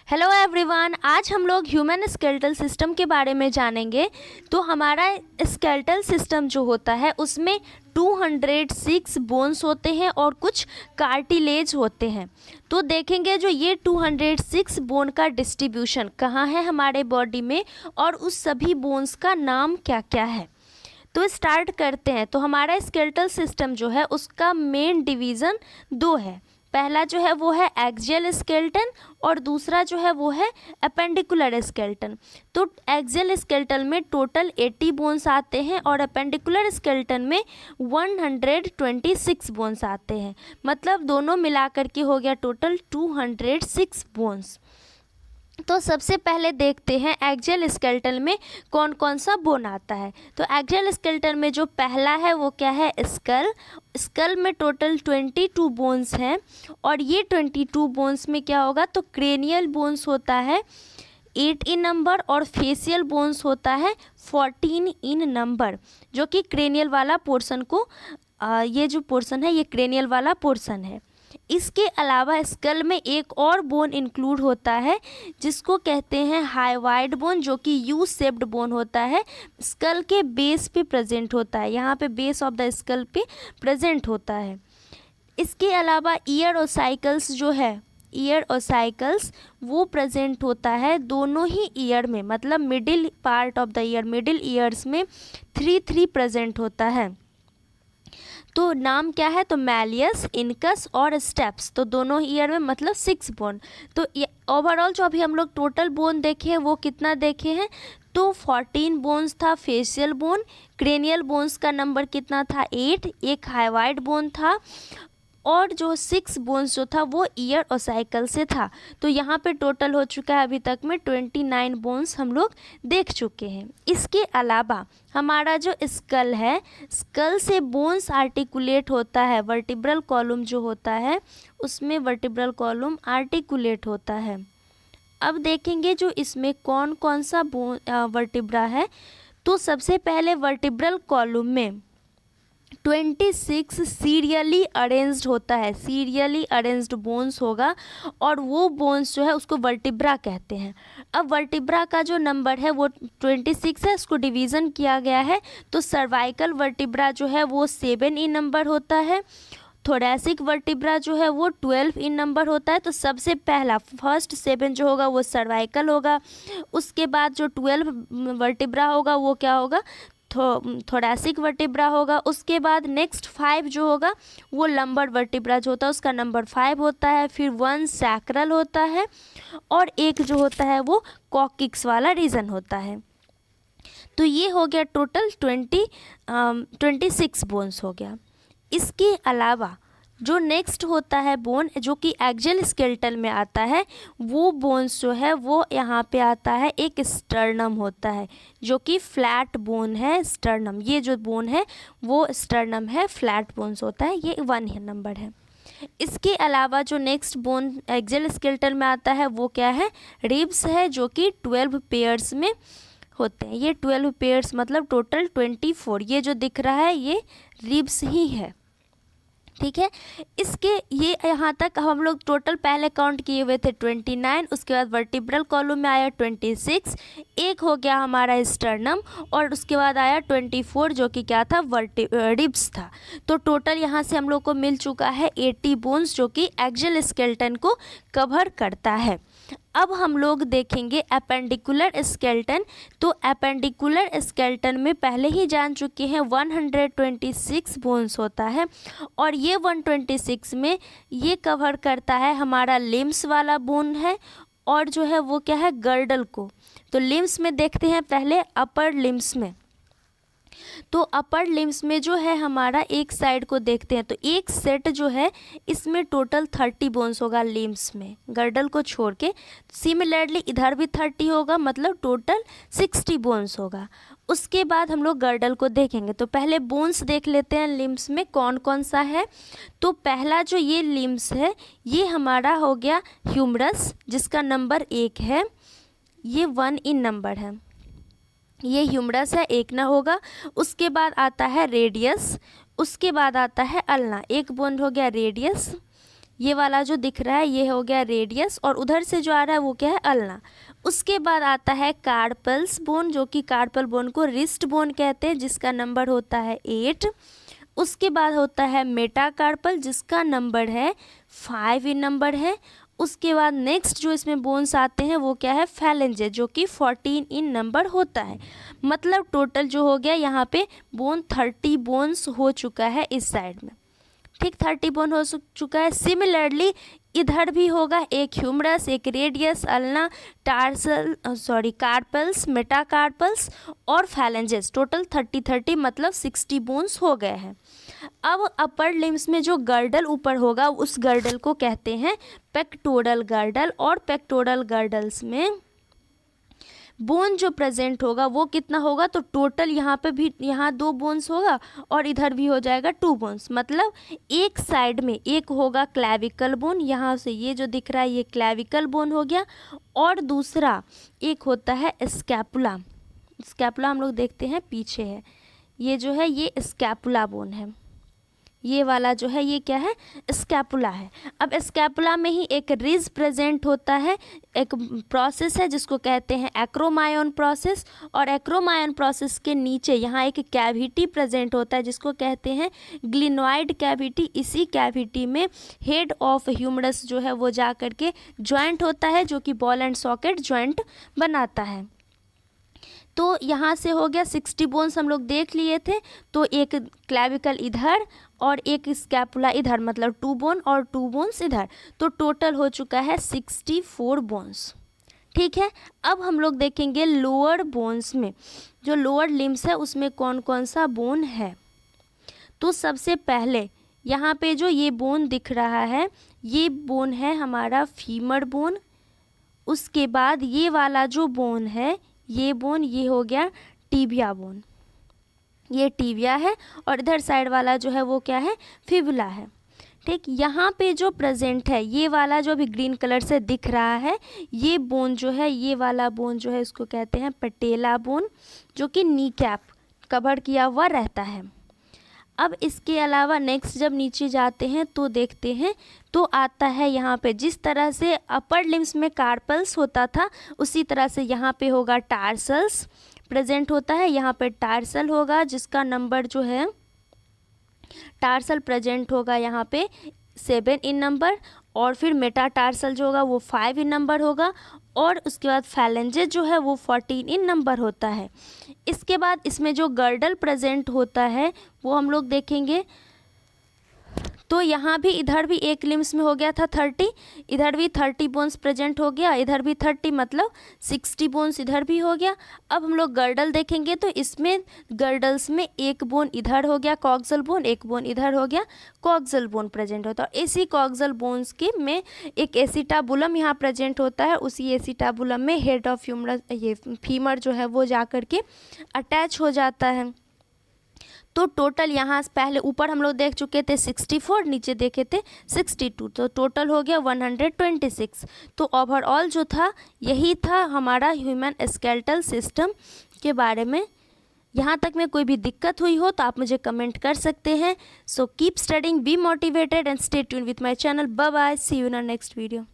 Hello everyone, आज हम लोग ह्यूमन स्केलेटल सिस्टम के बारे में जानेंगे। तो हमारा स्केलेटल सिस्टम जो होता है उसमें 206 बोन्स होते हैं और कुछ कार्टिलेज होते हैं। तो देखेंगे जो ये 206 बोन का डिस्ट्रीब्यूशन कहाँ है हमारे बॉडी में और उस सभी बोन्स का नाम क्या क्या है। तो स्टार्ट करते हैं। तो हमारा स्केलेटल सिस्टम जो है उसका मेन डिवीज़न दो है। पहला जो है वो है एक्सियल स्केलेटन और दूसरा जो है वो है अपेंडिकुलर स्केलेटन। तो एक्सियल स्केलेटन में टोटल 80 बोन्स आते हैं और अपेंडिकुलर स्केलेटन में 126 बोन्स आते हैं। मतलब दोनों मिलाकर के हो गया टोटल 206 बोन्स। तो सबसे पहले देखते हैं एक्सियल स्केलेटन में कौन कौन सा बोन आता है। तो एक्सियल स्केलेटन में जो पहला है वो क्या है, स्कल। स्कल में टोटल 22 बोन्स हैं और ये 22 बोन्स में क्या होगा, तो क्रेनियल बोन्स होता है 8 इन नंबर और फेशियल बोन्स होता है 14 इन नंबर, जो कि क्रेनियल वाला पोर्शन को ये जो पोर्शन है ये क्रेनियल वाला पोर्शन है। इसके अलावा स्कल में एक और बोन इंक्लूड होता है जिसको कहते हैं हाइवाइड बोन, जो कि यू शेप्ड बोन होता है, स्कल के बेस पे प्रेजेंट होता है, यहाँ पे बेस ऑफ द स्कल पे प्रेजेंट होता है। इसके अलावा ईयर और साइकिल्स जो है, ईयर और साइकिल्स वो प्रेजेंट होता है दोनों ही ईयर में, मतलब middle part of the year, middle years में 3 प्रेजेंट होता है। तो नाम क्या है, तो मैलियस, इनकस और स्टेप्स, तो दोनों ईयर में मतलब 6 बोन। तो ओवरऑल जो अभी हम लोग टोटल बोन देखे हैं वो कितना देखे हैं, तो 14 बोन्स था फेशियल बोन, क्रेनियल बोन्स का नंबर कितना था 8, एक हाइवाइड बोन था और जो 6 बोन्स जो था वो ईयर और साइकिल से था। तो यहाँ पे टोटल हो चुका है अभी तक में 29 बोन्स हम लोग देख चुके हैं। इसके अलावा हमारा जो स्कल है, स्कल से बोन्स आर्टिकुलेट होता है, वर्टिब्रल कॉलम जो होता है उसमें वर्टिब्रल कॉलम आर्टिकुलेट होता है। अब देखेंगे जो इसमें कौन कौन सा वर्टिब्रा है। तो सबसे पहले वर्टिब्रल कॉलम में 26 सीरियली अरेंज्ड होता है, सीरियली अरेंज्ड बोन्स होगा और वो बोन्स जो है उसको वर्टिब्रा कहते हैं। अब वर्टिब्रा का जो नंबर है वो 26 है, उसको डिवीज़न किया गया है। तो सर्वाइकल वर्टिब्रा जो है वो 7 इन नंबर होता है, थोरैसिक वर्टिब्रा जो है वो 12 इन नंबर होता है। तो सबसे पहला फर्स्ट 7 जो होगा वो सर्वाइकल होगा, उसके बाद जो 12 वर्टिब्रा होगा वो क्या होगा, थोरैसिक वर्टिब्रा होगा। उसके बाद नेक्स्ट 5 जो होगा वो लंबर वर्टिब्रा जो होता है उसका नंबर 5 होता है। फिर 1 सैक्रल होता है और एक जो होता है वो कॉकिक्स वाला रीजन होता है। तो ये हो गया टोटल 26 बोन्स हो गया। इसके अलावा जो नेक्स्ट होता है बोन जो कि एक्सियल स्केलेटन में आता है, वो बोन्स जो है वो यहाँ पे आता है, एक स्टर्नम होता है जो कि फ्लैट बोन है। स्टर्नम, ये जो बोन है वो स्टर्नम है, फ्लैट बोन्स होता है, ये 1 नंबर है। इसके अलावा जो नेक्स्ट बोन एक्सियल स्केलेटन में आता है वो क्या है, रिब्स है, जो कि 12 पेयर्स में होते हैं। ये 12 पेयर्स मतलब टोटल 24, ये जो दिख रहा है ये रिब्स ही है, ठीक है। इसके ये यहाँ तक हम लोग टोटल पहले काउंट किए हुए थे 29, उसके बाद वर्टिब्रल कॉलम में आया 26, एक हो गया हमारा स्टर्नम और उसके बाद आया 24 जो कि क्या था, रिब्स था। तो टोटल यहाँ से हम लोग को मिल चुका है 80 बोन्स जो कि एक्सियल स्केलेटन को कवर करता है। अब हम लोग देखेंगे अपेंडिकुलर स्केलेटन। तो अपेंडिकुलर स्केलेटन में पहले ही जान चुके हैं 126 बोन्स होता है और ये 126 में ये कवर करता है हमारा लिम्स वाला बोन है और जो है वो क्या है, गर्डल को। तो लिम्स में देखते हैं पहले अपर लिम्स में। तो अपर लिम्स में जो है हमारा एक साइड को देखते हैं, तो एक सेट जो है इसमें टोटल 30 बोन्स होगा लिम्स में, गर्डल को छोड़ के। सिमिलरली इधर भी 30 होगा, मतलब टोटल 60 बोन्स होगा। उसके बाद हम लोग गर्डल को देखेंगे। तो पहले बोन्स देख लेते हैं लिम्स में कौन कौन सा है। तो पहला जो ये लिम्स है ये हमारा हो गया ह्यूमरस, जिसका नंबर 1 है, ये 1 इन नंबर है, ये ह्यूमरस है, एक ना होगा। उसके बाद आता है रेडियस, उसके बाद आता है अल्ना, एक बोन हो गया रेडियस, ये वाला जो दिख रहा है ये हो गया रेडियस, और उधर से जो आ रहा है वो क्या है, अल्ना। उसके बाद आता है कार्पल्स बोन, जो कि कार्पल बोन को रिस्ट बोन कहते हैं, जिसका नंबर होता है 8। उसके बाद होता है मेटाकार्पल, जिसका नंबर है 5 इन नंबर है। उसके बाद नेक्स्ट जो इसमें बोन्स आते हैं वो क्या है, फैलेंजेस, जो कि 14 इन नंबर होता है। मतलब टोटल जो हो गया यहाँ पे 30 बोन्स हो चुका है इस साइड में, ठीक, 30 बोन हो चुका है। सिमिलरली इधर भी होगा, एक ह्यूमरस, एक रेडियस, अल्ना, कार्पल्स, मेटाकार्पल्स और फैलेंजेस, टोटल 30 मतलब 60 बोन्स हो गए हैं। अब अपर लिम्स में जो गर्डल ऊपर होगा उस गर्डल को कहते हैं पेक्टोरल गर्डल, और पेक्टोरल गर्डल्स में बोन जो प्रेजेंट होगा वो कितना होगा, तो टोटल यहाँ पे भी, यहाँ 2 बोन्स होगा और इधर भी हो जाएगा 2 बोन्स। मतलब एक साइड में एक होगा क्लैविकल बोन, यहाँ से ये जो दिख रहा है ये क्लैविकल बोन हो गया, और दूसरा एक होता है स्कैपुला। स्कैपुला हम लोग देखते हैं पीछे है, ये जो है ये स्कैपुला बोन है, ये वाला जो है ये क्या है, स्कैपुला है। अब स्कैपुला में ही एक रिज प्रेजेंट होता है, एक प्रोसेस है जिसको कहते हैं एक्रोमायन प्रोसेस, और एक्रोमायन प्रोसेस के नीचे यहाँ एक कैविटी प्रेजेंट होता है जिसको कहते हैं ग्लिनोइड कैविटी। इसी कैविटी में हेड ऑफ ह्यूमरस जो है वो जा करके जॉइंट होता है, जो कि बॉल एंड सॉकेट जॉइंट बनाता है। तो यहाँ से हो गया 60 बोन्स हम लोग देख लिए थे, तो एक क्लैविकल इधर और एक स्कैपुला इधर, मतलब 2 बोन और 2 बोन्स इधर, तो टोटल हो चुका है 64 बोन्स, ठीक है। अब हम लोग देखेंगे लोअर बोन्स में, जो लोअर लिम्स है उसमें कौन कौन सा बोन है। तो सबसे पहले यहाँ पे जो ये बोन दिख रहा है ये बोन है हमारा फीमर बोन। उसके बाद ये वाला जो बोन है ये बोन, ये हो गया टीबिया बोन, ये टीबिया है, और इधर साइड वाला जो है वो क्या है, फिबुला है, ठीक। यहाँ पे जो प्रेजेंट है ये वाला जो भी ग्रीन कलर से दिख रहा है ये बोन जो है, ये वाला बोन जो है इसको कहते हैं पटेला बोन, जो कि नी कैप कवर किया हुआ रहता है। अब इसके अलावा नेक्स्ट जब नीचे जाते हैं तो देखते हैं तो आता है यहाँ पे, जिस तरह से अपर लिम्स में कार्पल्स होता था उसी तरह से यहाँ पे होगा टार्सल्स प्रेजेंट होता है। यहाँ पे टार्सल होगा जिसका नंबर जो है, टार्सल प्रेजेंट होगा यहाँ पे 7 इन नंबर, और फिर मेटाटार्सल जो होगा वो 5 इन नंबर होगा, और उसके बाद फैलेंजेस जो है वो 14 इन नंबर होता है। इसके बाद इसमें जो गर्डल प्रेजेंट होता है वो हम लोग देखेंगे, तो यहाँ भी इधर भी एक लिम्स में हो गया था 30, इधर भी 30 बोन्स प्रेजेंट हो गया, इधर भी 30 मतलब 60 बोन्स इधर भी हो गया। अब हम लोग गर्डल देखेंगे तो इसमें गर्डल्स में एक बोन इधर हो गया कॉक्सल बोन, एक बोन इधर हो गया कॉक्सल बोन प्रेजेंट होता है। इसी कॉक्सल बोन्स के में एक एसिटाबुलम यहाँ प्रेजेंट होता है, उसी एसिटाबुलम में हेड ऑफ ह्यूमरस, ये फीमर जो है वो जा कर के अटैच हो जाता है। तो टोटल यहाँ पहले ऊपर हम लोग देख चुके थे 64, नीचे देखे थे 62, तो टोटल हो गया 126। तो ओवरऑल जो था यही था हमारा ह्यूमन स्केलेटल सिस्टम के बारे में। यहाँ तक में कोई भी दिक्कत हुई हो तो आप मुझे कमेंट कर सकते हैं। So keep studying, be motivated and stay tune with my channel. Bye bye, see you in our next video.